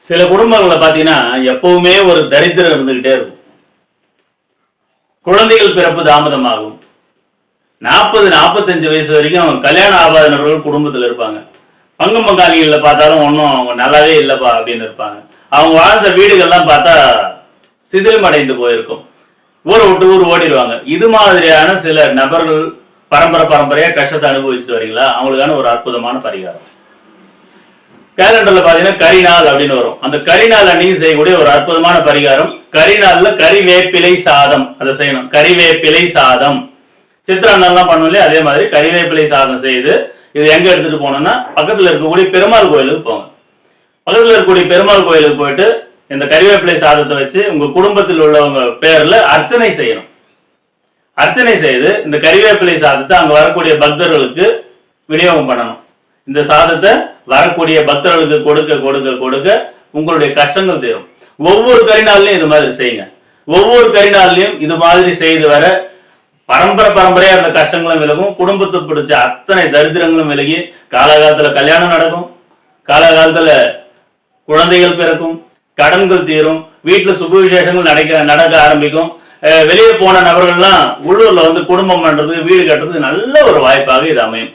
சில குடும்பங்கள்ல பாத்தீங்கன்னா எப்பவுமே ஒரு தரித்திரம் இருந்துகிட்டே இருக்கும். குழந்தைகள் பிறப்பு தாமதமாகும். 40, 45 வயசு வரைக்கும் அவங்க கல்யாணம் ஆகாத நபர்கள் குடும்பத்துல இருப்பாங்க. பங்கு பங்காளிகள்ல பார்த்தாலும் ஒன்றும் அவங்க நல்லாவே இல்லப்பா அப்படின்னு இருப்பாங்க. அவங்க வாழ்ந்த வீடுகள்லாம் பார்த்தா சிதிலம் அடைந்து போயிருக்கும். ஊரை விட்டு ஊர் ஓடிடுவாங்க. இது மாதிரியான சில நபர்கள் பரம்பரை பரம்பரையா கஷ்டத்தை அனுபவிச்சுட்டு வரீங்களா? அவங்களுக்கான ஒரு அற்புதமான பரிகாரம். கேலண்டர்ல பாத்தீங்கன்னா கரிநாள் அப்படின்னு வரும். அந்த கரிநாள் அன்னைக்கு செய்யக்கூடிய ஒரு அற்புதமான பரிகாரம். கரிநாள்ல கறிவேப்பிலை சாதம் அதை செய்யணும். கறிவேப்பிலை சாதம் சித்திரா நாள்லாம் பண்ணும் இல்லையா, அதே மாதிரி கறிவேப்பிலை சாதம் செய்து இது எங்க எடுத்துட்டு போனோம்னா பக்கத்துல இருக்கக்கூடிய பெருமாள் கோயிலுக்கு போங்க. பக்கத்துல இருக்கக்கூடிய பெருமாள் கோயிலுக்கு போயிட்டு இந்த கறிவேப்பிலை சாதத்தை வச்சு உங்க குடும்பத்தில் உள்ளவங்க பேர்ல அர்ச்சனை செய்யணும். அர்ச்சனை செய்து இந்த கறிவேப்பிலை சாதத்தை அங்க வரக்கூடிய பக்தர்களுக்கு விநியோகம் பண்ணணும். இந்த சாதத்தை வரக்கூடிய பக்தர்களுக்கு கொடுக்க கொடுக்க கொடுக்க உங்களுடைய கஷ்டங்கள் தீரும். ஒவ்வொரு கரிநாள்லயும் இது மாதிரி செய்யுங்க. ஒவ்வொரு கரிநாள்லயும் இது மாதிரி செய்து வர பரம்பரை பரம்பரையா இருந்த கஷ்டங்களும் விலகும். குடும்பத்துக்கு பிடிச்ச அத்தனை தரித்திரங்களும் விலகி காலகாலத்துல கல்யாணம் நடக்கும். காலகாலத்துல குழந்தைகள் பிறக்கும். கடன்கள் தீரும். வீட்டுல சுப விசேஷங்கள் நடக்க ஆரம்பிக்கும். வெளியே போன நபர்கள்லாம் உள்ளூர்ல வந்து குடும்பம் பண்றதுக்கு வீடு கட்டுறதுக்கு நல்ல ஒரு வாய்ப்பாக இது அமையும்.